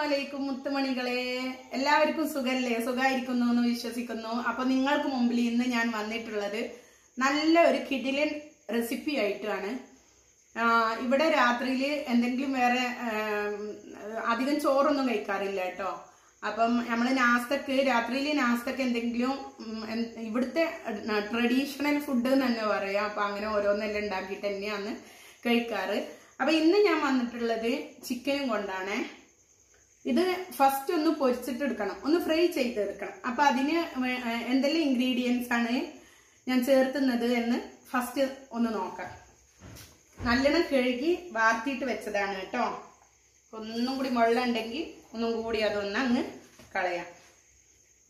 അസ്സലാമലൈക്കും മുത്തുമണികളെ, എല്ലാവർക്കും സുഖല്ലേ? സുഖമായിരിക്കുന്നു എന്ന് വിശ്വസിക്കുന്നു. അപ്പൊ നിങ്ങൾക്ക് മുമ്പിൽ ഇന്ന് ഞാൻ വന്നിട്ടുള്ളത് നല്ല ഒരു കിടിലൻ റെസിപ്പി ആയിട്ടാണ്. ഇവിടെ രാത്രിയിൽ എന്തെങ്കിലും വേറെ അധികം ചോറൊന്നും കഴിക്കാറില്ല കേട്ടോ. അപ്പം നമ്മൾ രാത്രിയിൽ നാസ്തക്ക് എന്തെങ്കിലും ഇവിടുത്തെ ട്രഡീഷണൽ ഫുഡ് എന്ന് തന്നെ പറയാം. അപ്പൊ അങ്ങനെ ഓരോന്നെല്ലാം ഉണ്ടാക്കിയിട്ട് തന്നെയാണ് കഴിക്കാറ്. അപ്പൊ ഇന്ന് ഞാൻ വന്നിട്ടുള്ളത് ചിക്കനും കൊണ്ടാണ്. ഇത് ഫസ്റ്റ് ഒന്ന് പൊരിച്ചിട്ട് എടുക്കണം, ഒന്ന് ഫ്രൈ ചെയ്തെടുക്കണം. അപ്പൊ അതിന് എന്തെല്ലാം ഇൻഗ്രീഡിയൻസ് ആണ് ഞാൻ ചേർത്തുന്നത് എന്ന് ഫസ്റ്റ് ഒന്ന് നോക്കാം. നല്ലോണം കഴുകി വാർത്തിയിട്ട് വെച്ചതാണ് കേട്ടോ. ഒന്നും കൂടി വെള്ളം ഉണ്ടെങ്കിൽ ഒന്നും കൂടി അതൊന്ന് അങ്ങ് കളയാം.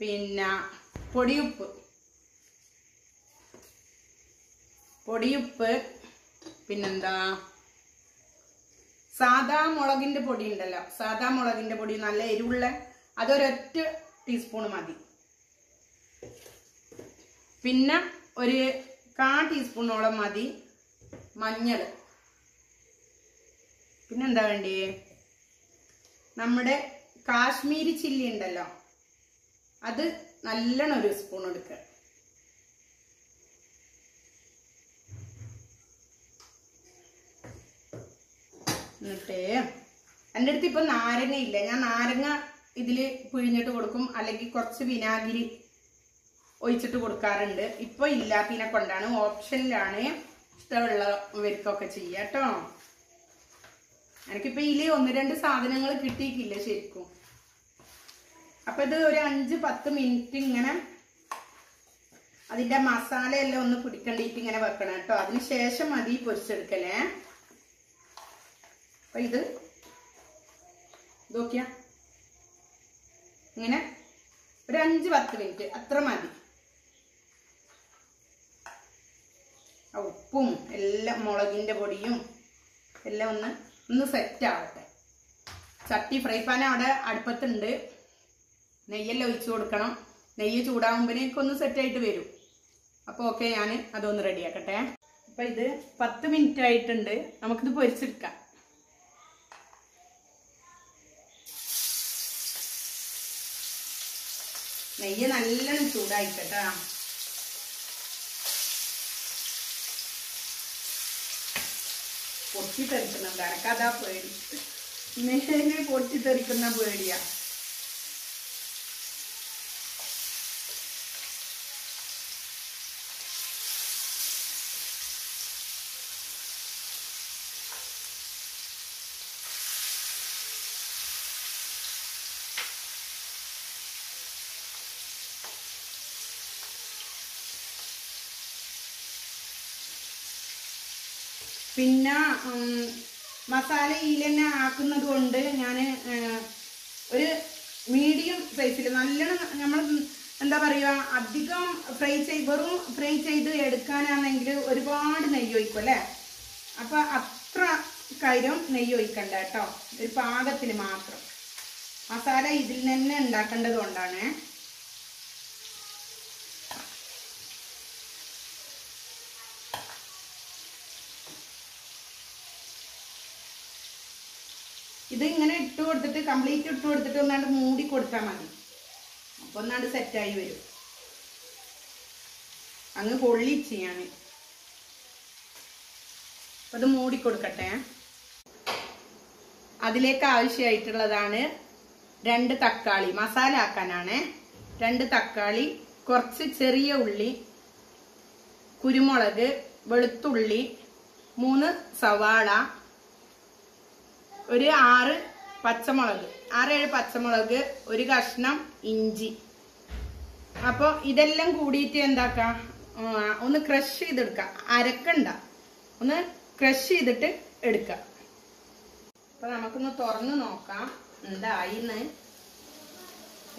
പിന്നെ പൊടിയുപ്പ്, പിന്നെന്താ സാദാ മുളകിന്റെ പൊടി ഉണ്ടല്ലോ, സാദാ മുളകിന്റെ പൊടി നല്ല എരിവുള്ള, അതൊരൊറ്റ ടീസ്പൂൺ മതി. പിന്നെ ഒരു 1/4 ടീസ്പൂണോളം മതി മഞ്ഞൾ. പിന്നെന്താ വേണ്ടേ, നമ്മുടെ കാശ്മീരി ചില്ലി ഉണ്ടല്ലോ, അത് നല്ലോണം 1 സ്പൂൺ എടുക്കുക. എന്നിട്ട് എൻ്റെ അടുത്ത് ഇപ്പൊ നാരങ്ങ ഇല്ല, ഞാൻ നാരങ്ങ ഇതില് പിഴിഞ്ഞിട്ട് കൊടുക്കും, അല്ലെങ്കിൽ കുറച്ച് വിനാഗിരി ഒഴിച്ചിട്ട് കൊടുക്കാറുണ്ട്. ഇപ്പൊ ഇല്ലാത്തതിനെ കൊണ്ടാണ്, ഓപ്ഷനിലാണ്, ഇഷ്ടമുള്ളവർക്കൊക്കെ ചെയ്യാം കേട്ടോ. എനിക്കിപ്പോ ഇതില് 1-2 സാധനങ്ങൾ കിട്ടിയിട്ടില്ല ശരിക്കും. അപ്പൊ ഇത് ഒരു 5-10 മിനിറ്റ് ഇങ്ങനെ അതിന്റെ മസാല എല്ലാം ഒന്ന് പിടിക്കണ്ടിട്ട് ഇങ്ങനെ വെക്കണം കേട്ടോ. അതിനുശേഷം മതി പൊരിച്ചെടുക്കലേ. അപ്പൊ ഇത് നോക്കിയാ ഇങ്ങനെ ഒരു 5-10 മിനിറ്റ് അത്ര മതി. ഉപ്പും എല്ലാം മുളകിന്റെ പൊടിയും എല്ലാം ഒന്ന് സെറ്റ് ആവട്ടെ. ചട്ടി ഫ്രൈ പാൻ അവിടെ അടുപ്പത്തുണ്ട്. നെയ്യെല്ലാം ഒഴിച്ചു കൊടുക്കണം. നെയ്യ് ചൂടാകുമ്പോഴേക്കും ഒന്ന് സെറ്റായിട്ട് വരും. അപ്പോൾ ഓക്കെ, ഞാൻ അതൊന്ന് റെഡിയാക്കട്ടെ. അപ്പൊ ഇത് 10 മിനിറ്റ് ആയിട്ടുണ്ട്. നമുക്കിത് പൊരിച്ചെടുക്കാം. നെയ്യ് നല്ലോണം ചൂടായിക്കട്ടാ. പൊട്ടിത്തെറിക്കുന്നുണ്ട്, എനക്കതാ പേടി. നെയ്യ് പൊട്ടിത്തെറിക്കുന്ന പേടിയാ. പിന്നെ മസാല ഇതിൽ തന്നെ ആക്കുന്നത് കൊണ്ട് ഞാൻ ഒരു മീഡിയം സൈസിൽ നല്ലോണം, നമ്മൾ എന്താ പറയുക, അധികം വെറും ഫ്രൈ ചെയ്ത് എടുക്കാനാണെങ്കിൽ ഒരുപാട് നെയ്യ് ഒഴിക്കും അല്ലേ. അപ്പൊ അത്ര കാര്യം നെയ്യ് ഒഴിക്കണ്ട കേട്ടോ, ഒരു പാകത്തിന് മാത്രം. മസാല ഇതിൽ തന്നെ ഉണ്ടാക്കേണ്ടത് കൊണ്ടാണ്. ഇത് ഇങ്ങനെ ഇട്ട് കൊടുത്തിട്ട്, കംപ്ലീറ്റ് ഇട്ട് കൊടുത്തിട്ട് ഒന്നാണ്ട് മൂടി കൊടുത്താൽ മതി. അപ്പൊ ഒന്നാണ്ട് സെറ്റായി വരും. അങ്ങ് കൊള്ളിച്ച് ഞാൻ അപ്പൊ അത് മൂടി കൊടുക്കട്ടെ. അതിലേക്ക് ആവശ്യമായിട്ടുള്ളതാണ് 2 തക്കാളി, മസാല ആക്കാനാണ്. 2 തക്കാളി, കുറച്ച് ചെറിയ ഉള്ളി, കുരുമുളക്, വെളുത്തുള്ളി, 3 സവാള, ഒരു 6 പച്ചമുളക്, 6-7 പച്ചമുളക്, ഒരു കഷ്ണം ഇഞ്ചി. അപ്പൊ ഇതെല്ലാം കൂടിയിട്ട് എന്താക്കാം, ഒന്ന് ക്രഷ് ചെയ്തെടുക്കാം. അരക്കണ്ട, ഒന്ന് ക്രഷ് ചെയ്തിട്ട് എടുക്കാം. അപ്പൊ നമുക്കൊന്ന് തുറന്ന് നോക്കാം എന്തായിന്ന്.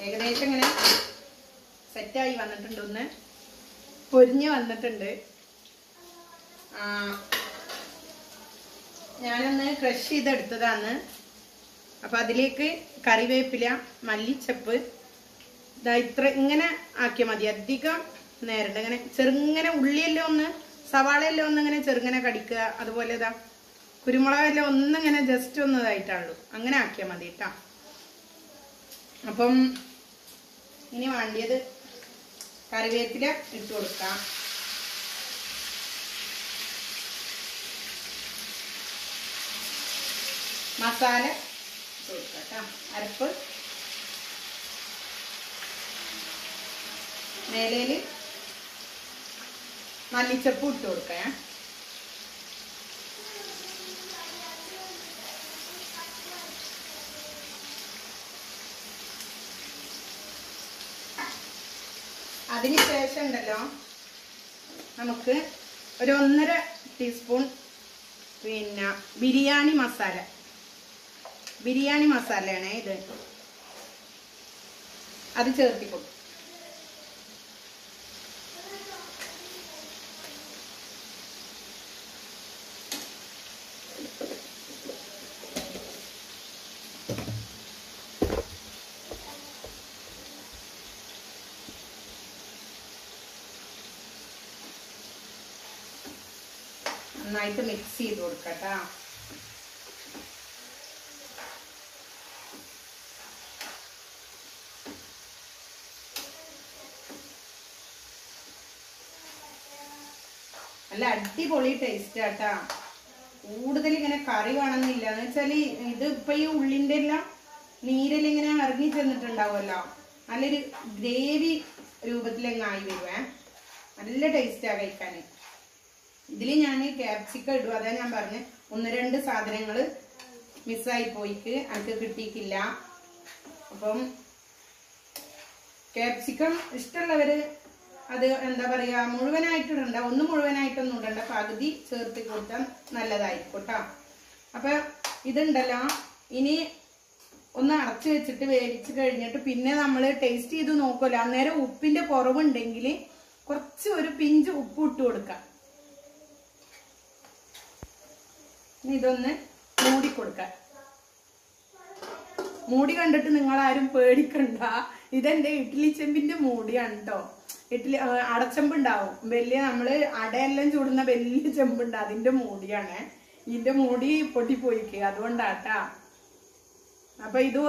ഏകദേശം ഇങ്ങനെ സെറ്റായി വന്നിട്ടുണ്ട്, ഒന്ന് പൊരിഞ്ഞ് വന്നിട്ടുണ്ട്. ഞാനൊന്ന് ക്രഷ് ചെയ്തെടുത്തതാണ്. അപ്പൊ അതിലേക്ക് കറിവേപ്പില, മല്ലിച്ചപ്പ്, ഇത്ര ഇങ്ങനെ ആക്കിയാൽ മതി. അധികം നേരണ്ട, ഇങ്ങനെ ചെറുങ്ങനെ ഉള്ളിയെല്ലാം ഒന്ന്, സവാളയെല്ലാം ഒന്ന് ഇങ്ങനെ ചെറുങ്ങനെ കടിക്കുക. അതുപോലെ കുരുമുളകെല്ലാം ഒന്നിങ്ങനെ ജസ്റ്റ് ഒന്ന് ഇതായിട്ടുള്ളൂ, അങ്ങനെ ആക്കിയാൽ മതി കേട്ടോ. അപ്പം ഇനി വേണ്ടിയത് കറിവേപ്പില ഇട്ട് കൊടുക്കാം. മസാല ഇട്ട് കൊടുക്കാം കേട്ടോ. അരപ്പ് മേലയില് മല്ലിച്ചപ്പ് ഇട്ട് കൊടുക്കാം. അതിനുശേഷം ഉണ്ടല്ലോ നമുക്ക് ഒരു 1.5 ടീസ്പൂൺ പിന്നെ ബിരിയാണി മസാലയാണ് ഇത്, അത് ചേർത്തി കൊടുക്കും. നന്നായിട്ട് മിക്സ് ചെയ്ത് കൊടുക്കട്ടാ. നല്ല അടിപൊളി ടേസ്റ്റ് ആട്ടാ. കൂടുതൽ ഇങ്ങനെ കറി വേണമെന്നില്ല. എന്ന് വെച്ചാല് ഇത് ഇപ്പൊ ഈ ഉള്ളിന്റെ എല്ലാം നീരെല്ലാം ഇങ്ങനെ ഇറങ്ങി ചെന്നിട്ടുണ്ടാവുമല്ലോ, നല്ലൊരു ഗ്രേവി രൂപത്തിലെങ്ങായി വരുവേ. നല്ല ടേസ്റ്റാ കഴിക്കാൻ. ഇതിൽ ഞാൻ ക്യാപ്സിക്കം ഇടും. അതാ ഞാൻ പറഞ്ഞ 1-2 സാധനങ്ങൾ മിസ്സായി പോയിക്ക് എനിക്ക് കിട്ടിയിട്ടില്ല. അപ്പം ക്യാപ്സിക്കം ഇഷ്ടമുള്ളവര് അത് എന്താ പറയാ മുഴുവനായിട്ട് ഇടണ്ട, മുഴുവനായിട്ടൊന്നും ഇടണ്ട, പകുതി ചേർത്ത് കൊടുത്താൽ നല്ലതായിരിക്കും കേട്ടോ. അപ്പൊ ഇതുണ്ടല്ലോ ഇനി ഒന്ന് അടച്ചു വെച്ചിട്ട് വേവിച്ച് കഴിഞ്ഞിട്ട് പിന്നെ നമ്മൾ ടേസ്റ്റ് ചെയ്ത് നോക്കുമല്ലോ, അന്നേരം ഉപ്പിന്റെ കുറവുണ്ടെങ്കിൽ കുറച്ച് ഒരു പിഞ്ച് ഉപ്പ് ഇട്ട് കൊടുക്കാം. ഇതൊന്ന് മൂടി കൊടുക്കാം. മൂടി കണ്ടിട്ട് നിങ്ങൾ ആരും പേടിക്കണ്ട, ഇതെന്റെ ഇഡ്ഡലി ചെമ്പിന്റെ മൂടിയാണ് കേട്ടോ. ഇഡ്ഡലി അടച്ചെമ്പുണ്ടാവും വലിയ, നമ്മള് അടയെല്ലാം ചൂടുന്ന വലിയ ചെമ്പുണ്ട്, അതിന്റെ മൂടിയാണ്. ഇതിന്റെ മൂടി പൊട്ടിപ്പോയിക്ക്, അതുകൊണ്ടാട്ടാ. അപ്പൊ ഇത്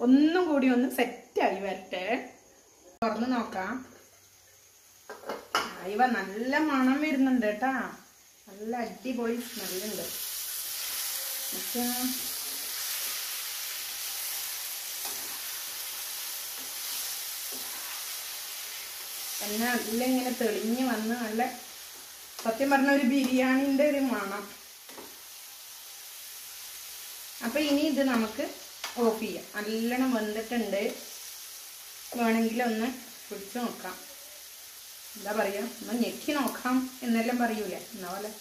ഒന്നും കൂടി ഒന്ന് സെറ്റായി വരട്ടെ. തുറന്ന് നോക്കാം. ഇവ നല്ല മണം വരുന്നുണ്ട് കേട്ടാ, നല്ല അടിപൊളി സ്മെല്ലുണ്ട്. എണ്ണ നല്ല ഇങ്ങനെ തെളിഞ്ഞ് വന്ന് നല്ല സത്യം പറഞ്ഞ ഒരു ബിരിയാണിന്റെ ഒരു മണം. അപ്പൊ ഇനി ഇത് നമുക്ക് ഓഫ് ചെയ്യാം. നല്ലോണം വെന്തിട്ടുണ്ട്. വേണമെങ്കിൽ ഒന്ന് പിടിച്ചു നോക്കാം, എന്താ പറയാ, ഒന്ന് ഞെക്കി നോക്കാം എന്നെല്ലാം പറയൂലേ, എന്നാ പോലെ.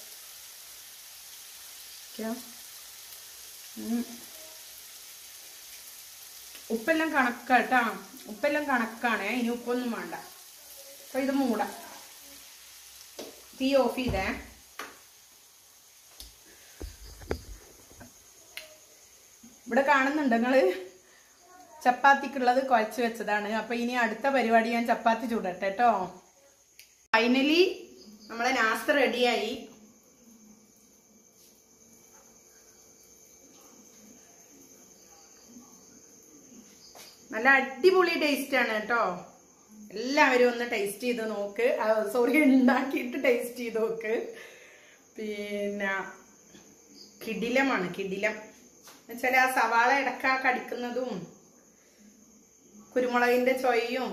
ഉപ്പെല്ലാം കണക്കാട്ടാ, ഉപ്പെല്ലാം കണക്കാണേ, ഇനി ഉപ്പൊന്നും വേണ്ട. അപ്പൊ ഇത് മൂടാം. തീ ഓഫ് ചെയ്തേ. ഇവിടെ കാണുന്നുണ്ട് നിങ്ങള്, ചപ്പാത്തിക്കുള്ളത് കുഴച്ച് വെച്ചതാണ്. അപ്പൊ ഇനി അടുത്ത പരിപാടി ഞാൻ ചപ്പാത്തി ചൂടട്ടെ കേട്ടോ. ഫൈനലി നമ്മളെ നാസ്ത റെഡിയായി. നല്ല അടിപൊളി ടേസ്റ്റ് ആണ് കേട്ടോ. എല്ലാവരും ഒന്ന് ടേസ്റ്റ് ചെയ്ത് നോക്ക്. സോറി, ഉണ്ടാക്കിയിട്ട് ടേസ്റ്റ് ചെയ്ത് നോക്ക്. പിന്നെ കിടിലമാണ്, കിടിലം എന്നുവെച്ചാൽ ആ സവാള ഇടക്ക കടിക്കുന്നതും കുരുമുളകിന്റെ ചൊയ്യും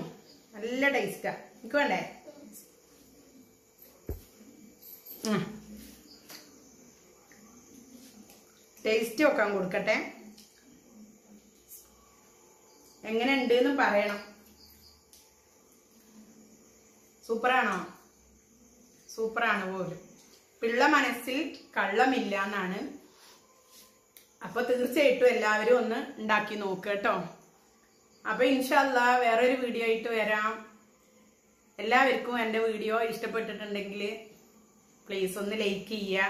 നല്ല ടേസ്റ്റാ. എനിക്ക് വേണ്ടേ? ടേസ്റ്റ് നോക്കാൻ കൊടുക്കട്ടെ, എങ്ങനെ ഉണ്ട് എന്ന് പറയണം. സൂപ്പറാണോ? സൂപ്പറാണ് പോലും. പിള്ള മനസ്സിൽ കള്ളമില്ല എന്നാണ്. അപ്പൊ തീർച്ചയായിട്ടും എല്ലാവരും ഒന്ന് ഉണ്ടാക്കി നോക്കുക കേട്ടോ. അപ്പൊ ഇൻഷാല്ലാ വേറൊരു വീഡിയോ ആയിട്ട് വരാം. എല്ലാവർക്കും എൻ്റെ വീഡിയോ ഇഷ്ടപ്പെട്ടിട്ടുണ്ടെങ്കിൽ പ്ലീസ് ഒന്ന് ലൈക്ക് ചെയ്യുക,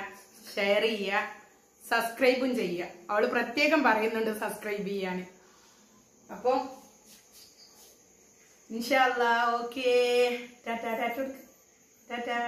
ഷെയർ ചെയ്യുക, സബ്സ്ക്രൈബും ചെയ്യുക. അവള് പ്രത്യേകം പറയുന്നുണ്ട് സബ്സ്ക്രൈബ് ചെയ്യാൻ. അപ്പൊ ഇൻഷാല്ലാ ഓക്കേ, ടാറ്റാ ടാറ്റാ ടാറ്റാ.